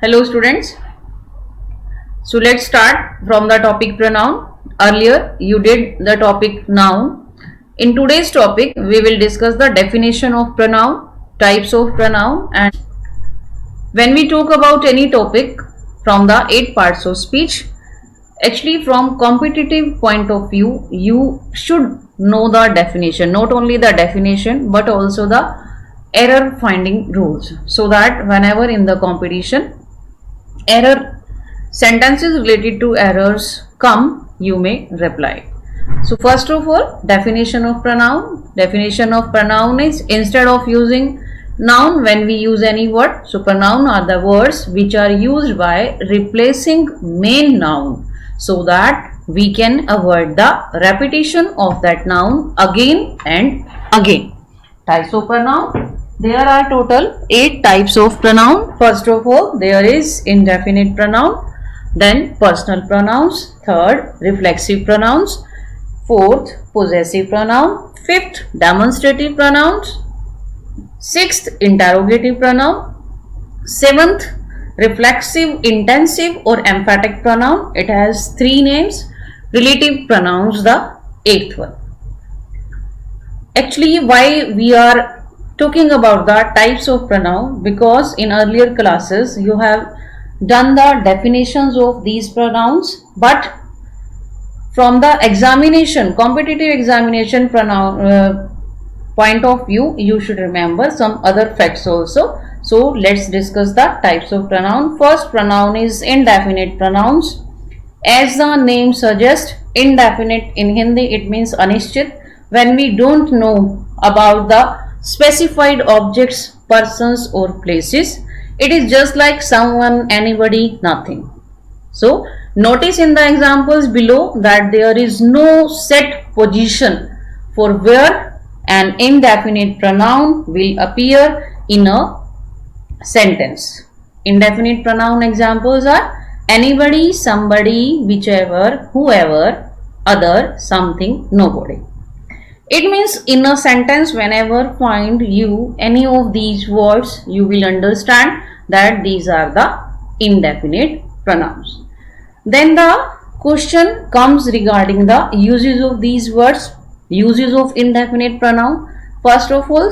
Hello students. So let's start from the topic pronoun. Earlier you did the topic noun. In today's topic we will discuss the definition of pronoun, types of pronoun, and when we talk about any topic from the 8 parts of speech, actually from competitive point of view you should know the definition, not only the definition but also the error finding rules, so that whenever in the competition sentences related to errors come, you may reply. So first of all, definition of pronoun. Definition of pronoun is, instead of using noun when we use any word, so pronoun are the words which are used by replacing main noun, so that we can avoid the repetition of that noun again and again. Types of pronoun. There are total 8 types of pronoun. First of all, there is indefinite pronoun, then personal pronouns, third reflexive pronouns, fourth possessive pronoun, fifth demonstrative pronouns, sixth interrogative pronoun, seventh reflexive, intensive or emphatic pronoun. It has 3 names. Relative pronouns, the 8th one. Actually, why we are talking about the types of pronoun? Because in earlier classes you have done the definitions of these pronouns, but from the examination, competitive examination pronoun point of view, you should remember some other facts also. So let's discuss the types of pronoun. First pronoun is indefinite pronouns. As the name suggests, indefinite in Hindi it means anishchit. When we don't know about the specified objects, persons or places, it is just like someone, anybody, nothing. So notice in the examples below that there is no set position for where an indefinite pronoun will appear in a sentence. Indefinite pronoun examples are anybody, somebody, whichever, whoever, other, something, nobody. It means in a sentence, whenever find you any of these words, you will understand that these are the indefinite pronouns. Then the question comes regarding the uses of these words, uses of indefinite pronoun. First of all,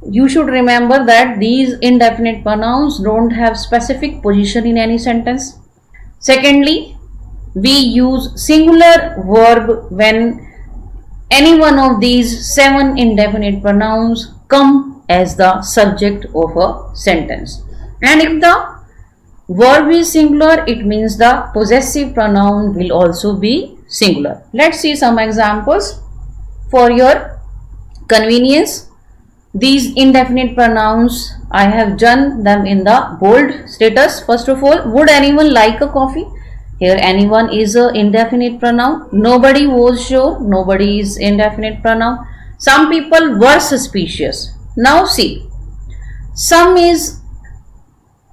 you should remember that these indefinite pronouns don't have specific position in any sentence. Secondly, we use singular verb when any one of these 7 indefinite pronouns come as the subject of a sentence. And if the verb is singular, it means the possessive pronoun will also be singular. Let's see some examples for your convenience. These indefinite pronouns, I have done them in the bold status. First of all, would anyone like a coffee? Here anyone is an indefinite pronoun. Nobody was sure. Nobody is indefinite pronoun. Some people were suspicious. Now see, some is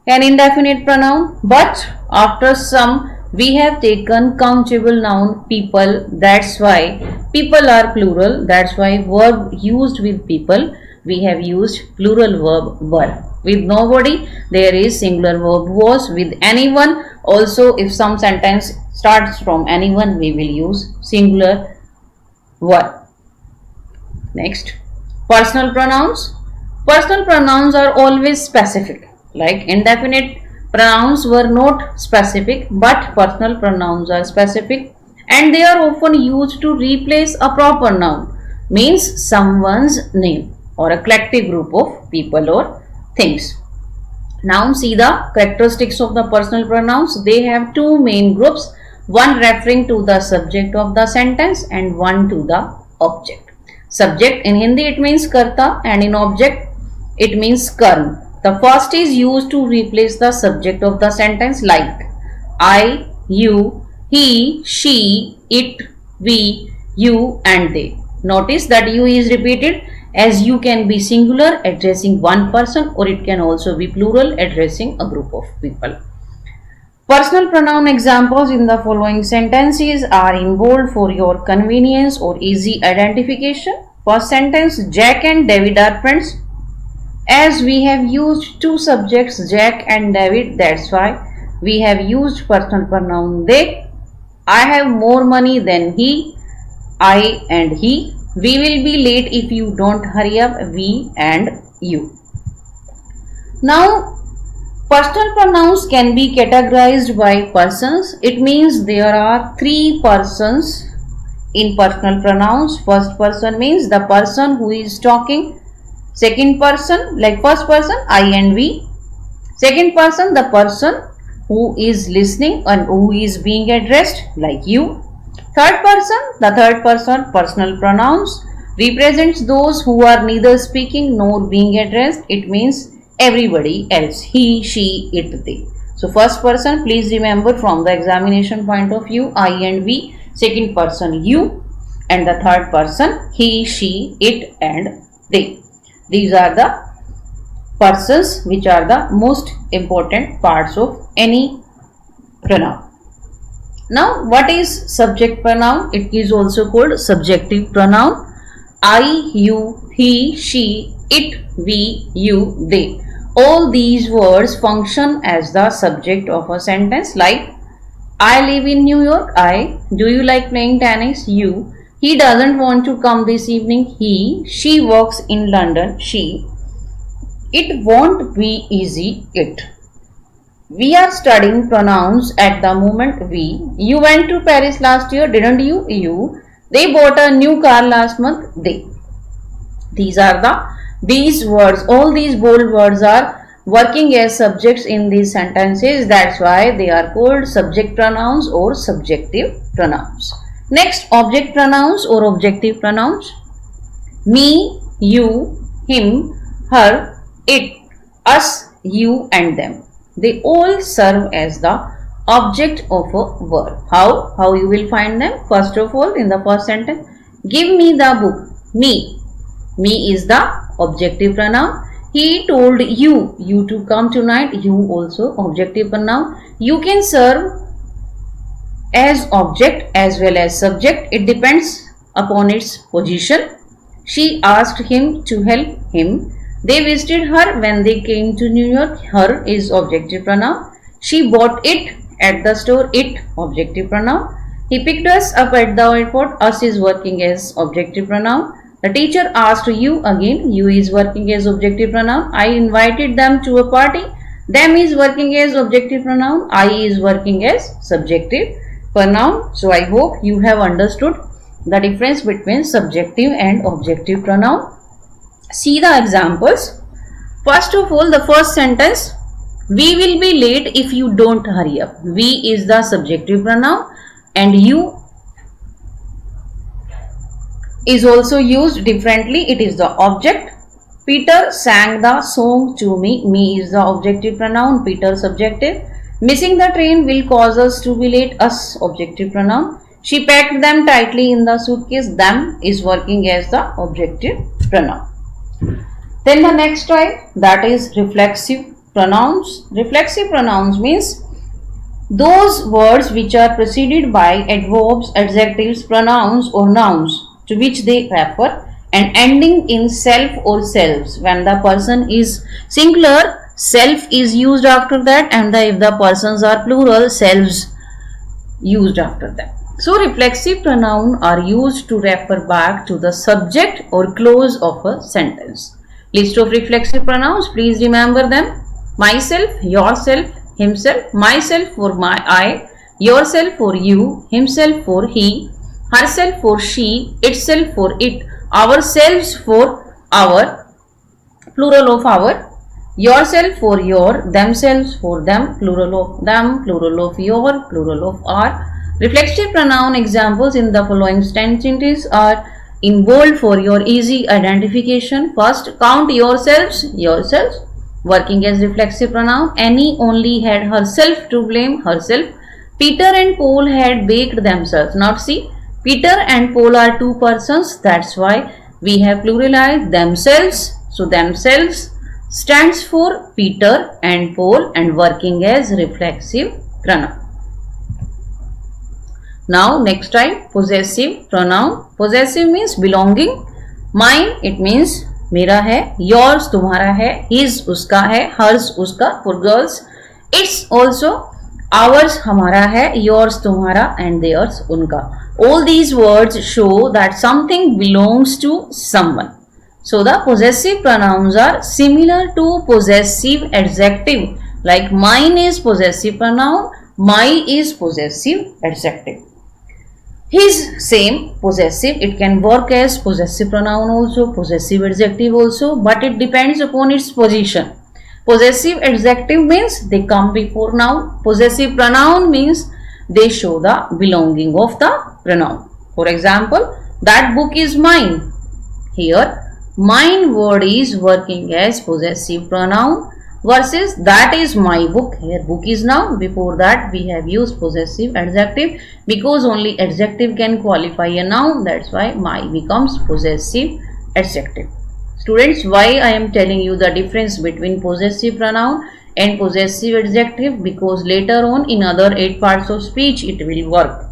an indefinite pronoun, but after some we have taken countable noun people. That's why people are plural. That's why verb used with people, we have used plural verb were. With nobody there is singular verb was. With anyone also, if some sentence starts from anyone, we will use singular were. Next, personal pronouns. Personal pronouns are always specific. Like indefinite pronouns were not specific, but personal pronouns are specific, and they are often used to replace a proper noun, means someone's name or a collective group of people or things. Now see the characteristics of the personal pronouns. They have 2 main groups, one referring to the subject of the sentence and one to the object. Subject in Hindi it means karta, and in object it means karm. The first is used to replace the subject of the sentence, like I, you, he, she, it, we, you and they. Notice that you is repeated, as you can be singular addressing one person, or it can also be plural addressing a group of people. Personal pronoun examples in the following sentences are in bold for your convenience or easy identification. First sentence, Jack and David are friends. As we have used two subjects, Jack and David, that's why we have used personal pronoun they. I have more money than he, I and he. We will be late if you don't hurry up, we and you. Now, personal pronouns can be categorized by persons. It means there are three persons in personal pronouns. First person means the person who is talking. Second person, like first person, I and we. Second person, the person who is listening and who is being addressed, like you. Third person, the third person, personal pronouns, represents those who are neither speaking nor being addressed. It means everybody else, he, she, it, they. So first person, please remember from the examination point of view, I and we. Second person, you. And the third person, he, she, it and they. These are the persons which are the most important parts of any pronoun. Now, what is subject pronoun? It is also called subjective pronoun. I, you, he, she, it, we, you, they. All these words function as the subject of a sentence, like I live in New York, I. Do you like playing tennis? You. He doesn't want to come this evening, he. She works in London, she. It won't be easy, it. We are studying pronouns at the moment, we. You went to Paris last year, didn't you? You. They bought a new car last month, they. These words, all these bold words are working as subjects in these sentences. That's why they are called subject pronouns or subjective pronouns. Next, object pronouns or objective pronouns. Me, you, him, her, it, us, you and them. They all serve as the object of a verb. How you will find them? First of all, in the first sentence, give me the book. Me. Me is the objective pronoun. He told you to come tonight. You also objective pronoun. You can serve as object as well as subject. It depends upon its position. She asked him to help him. They visited her when they came to New York. Her is objective pronoun. She bought it at the store. It objective pronoun. He picked us up at the airport. Us is working as objective pronoun. The teacher asked you again. You is working as objective pronoun. I invited them to a party. Them is working as objective pronoun. I is working as subjective pronoun. So I hope you have understood the difference between subjective and objective pronoun. See the examples. First of all, the first sentence, we will be late if you don't hurry up. We is the subjective pronoun and you is also used differently. It is the object. Peter sang the song to me. Me is the objective pronoun. Peter subjective. Missing the train will cause us to be late. Us objective pronoun. She packed them tightly in the suitcase. Them is working as the objective pronoun. Then the next type, that is reflexive pronouns. Reflexive pronouns means those words which are preceded by adverbs, adjectives, pronouns or nouns to which they refer and ending in self or selves. When the person is singular, self is used after that, and if the persons are plural, selves used after that. So reflexive pronouns are used to refer back to the subject or clause of a sentence. List of reflexive pronouns, please remember them. Myself, yourself, himself. Myself for I, yourself for you, himself for he, herself for she, itself for it, ourselves for our, plural of our, yourself for your, themselves for them, plural of them, plural of your, plural of our. Reflexive pronoun examples in the following sentences are in bold for your easy identification. First, count yourselves, working as reflexive pronoun. Annie only had herself to blame, herself. Peter and Paul had baked themselves. Not see, Peter and Paul are two persons. That's why we have pluralized themselves. So themselves stands for Peter and Paul and working as reflexive pronoun. Now next type, possessive pronoun. Possessive means belonging. Mine, it means मेरा है, yours तुम्हारा है, his उसका है, hers उसका for girls, it's also ours हमारा है, yours तुम्हारा and theirs उनका. All these words show that something belongs to someone. So the possessive pronouns are similar to possessive adjective. Like mine is possessive pronoun, my is possessive adjective. His same possessive, it can work as possessive pronoun also, possessive adjective also, but it depends upon its position. Possessive adjective means they come before noun. Possessive pronoun means they show the belonging of the pronoun. For example, that book is mine. Here, mine word is working as possessive pronoun versus that is my book. Here book is noun. Before that we have used possessive adjective because only adjective can qualify a noun. That's why my becomes possessive adjective. Students, why I am telling you the difference between possessive pronoun and possessive adjective? Because later on in other 8 parts of speech it will work.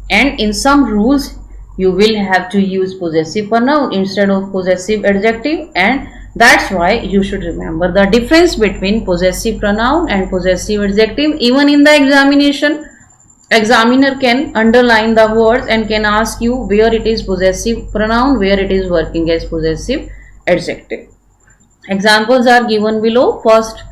And in some rules you will have to use possessive pronoun instead of possessive adjective, and that's why you should remember the difference between possessive pronoun and possessive adjective. Even in the examination, examiner can underline the words and can ask you where it is possessive pronoun, where it is working as possessive adjective. Examples are given below. First,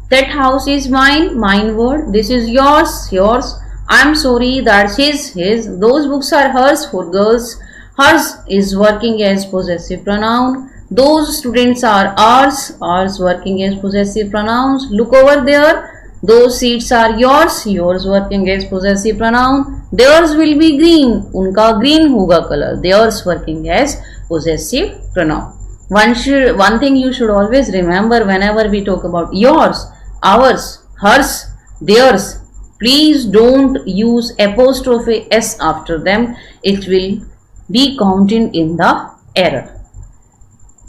that house is mine, mine word. This is yours, yours. I'm sorry, that's his. Those books are hers for girls. Hers is working as possessive pronoun. Those students are ours, ours working as possessive pronouns. Look over there. Those seats are yours, yours working as possessive pronoun. Theirs will be green, unka green hoga color. Theirs working as possessive pronoun. One thing you should always remember whenever we talk about yours, ours, hers, theirs. Please don't use apostrophe s after them. It will be counted in the error.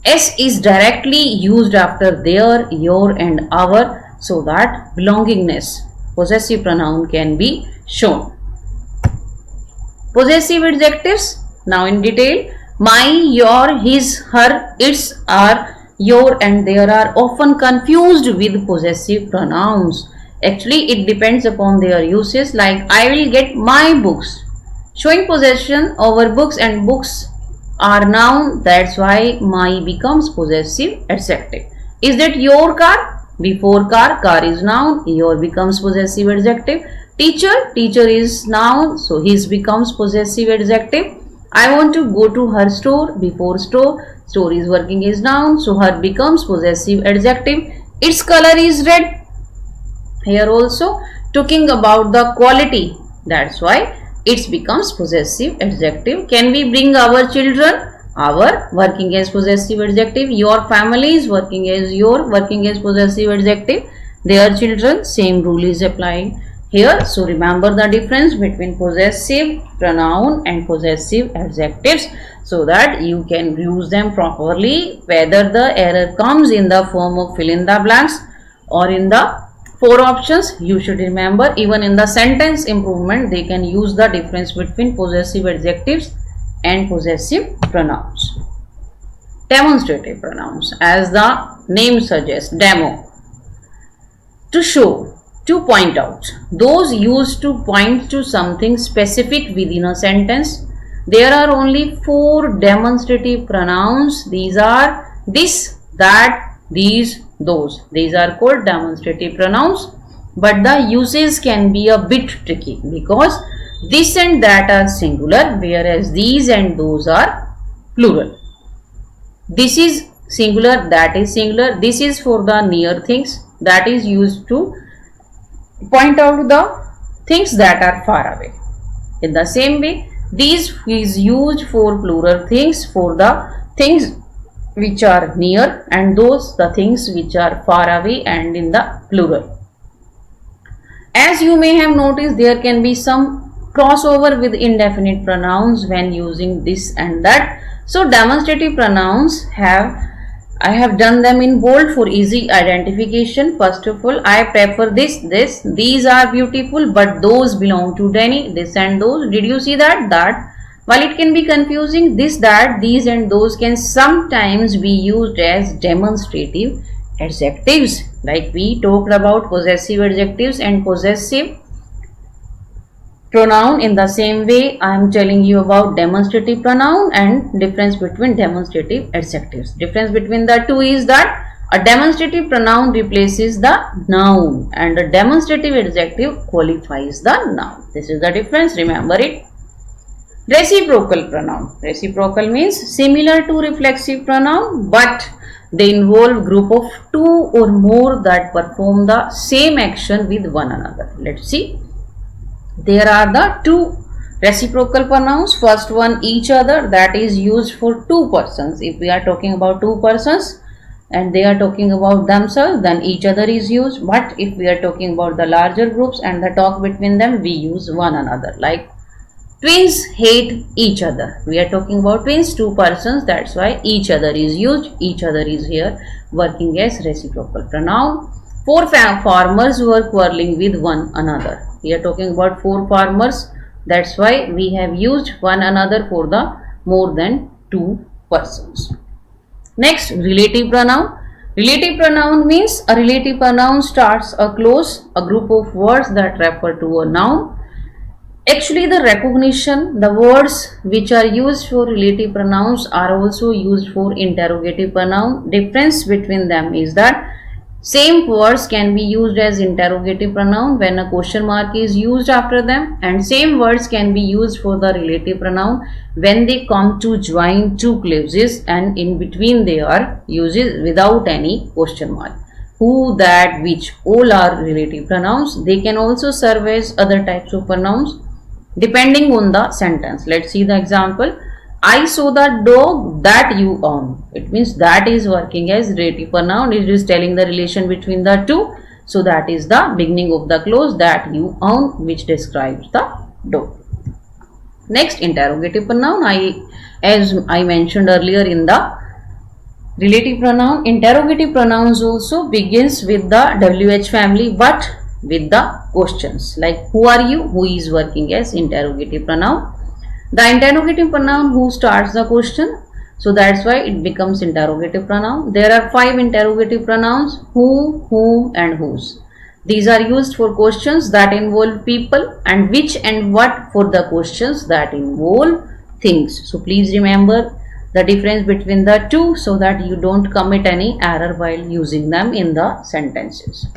S is directly used after their, your and our so that belongingness, possessive pronoun can be shown. Possessive adjectives, now in detail. My, your, his, her, its, our, your and their are often confused with possessive pronouns. Actually, it depends upon their uses, like I will get my books. Showing possession over books, and books are noun, that's why my becomes possessive adjective. Is that your car? Before car, car is noun, your becomes possessive adjective. Teacher, teacher is noun, so his becomes possessive adjective. I want to go to her store, before store, store is working as noun, so her becomes possessive adjective. Its color is red. Here also talking about the quality, that's why it becomes possessive adjective. Can we bring our children? Our working as possessive adjective. Your family is working as your, working as possessive adjective. Their children, same rule is applying here. So remember the difference between possessive pronoun and possessive adjectives so that you can use them properly, whether the error comes in the form of fill in the blanks or in the 4 options. You should remember, even in the sentence improvement they can use the difference between possessive adjectives and possessive pronouns. Demonstrative pronouns, as the name suggests, demo, to show, to point out. Those used to point to something specific within a sentence. There are only 4 demonstrative pronouns. These are this, that, these, those. These are called demonstrative pronouns, but the usage can be a bit tricky because this and that are singular, whereas these and those are plural. This is singular, that is singular. This is for the near things, that is used to point out the things that are far away. In the same way, these is used for plural things, for the things which are near, and those the things which are far away and in the plural. As you may have noticed, there can be some crossover with indefinite pronouns when using this and that. So demonstrative pronouns I have done them in bold for easy identification. First of all, I prefer this, these are beautiful, but those belong to Danny, this and those. Did you see that? While it can be confusing, this, that, these and those can sometimes be used as demonstrative adjectives. Like we talked about possessive adjectives and possessive pronoun. In the same way, I am telling you about demonstrative pronoun and difference between demonstrative adjectives. Difference between the two is that a demonstrative pronoun replaces the noun and a demonstrative adjective qualifies the noun. This is the difference. Remember it. Reciprocal pronoun. Reciprocal means similar to reflexive pronoun, but they involve group of two or more that perform the same action with one another. Let's see. There are the two reciprocal pronouns. First one, each other, that is used for two persons. If we are talking about two persons and they are talking about themselves, then each other is used. But if we are talking about the larger groups and the talk between them, we use one another. Like twins hate each other. We are talking about twins, two persons. That's why each other is used. Each other is here working as reciprocal pronoun. Four farmers were quarreling with one another. We are talking about four farmers. That's why we have used one another for the more than two persons. Next, relative pronoun. Relative pronoun means a relative pronoun starts a clause, a group of words that refer to a noun. Actually, the recognition, the words which are used for relative pronouns are also used for interrogative pronoun. Difference between them is that same words can be used as interrogative pronoun when a question mark is used after them, and same words can be used for the relative pronoun when they come to join two clauses and in between they are used without any question mark. Who, that, which, all are relative pronouns. They can also serve as other types of pronouns depending on the sentence. Let's see the example. I saw the dog that you own. It means that is working as relative pronoun. It is telling the relation between the two. So that is the beginning of the clause, that you own, which describes the dog. Next, interrogative pronoun. As I mentioned earlier in the relative pronoun, interrogative pronouns also begins with the WH family but with the questions like who are you, who is working as interrogative pronoun. The interrogative pronoun who starts the question, so that's why it becomes interrogative pronoun. There are 5 interrogative pronouns: who, whom and whose. These are used for questions that involve people, and which and what for the questions that involve things. So please remember the difference between the two so that you don't commit any error while using them in the sentences.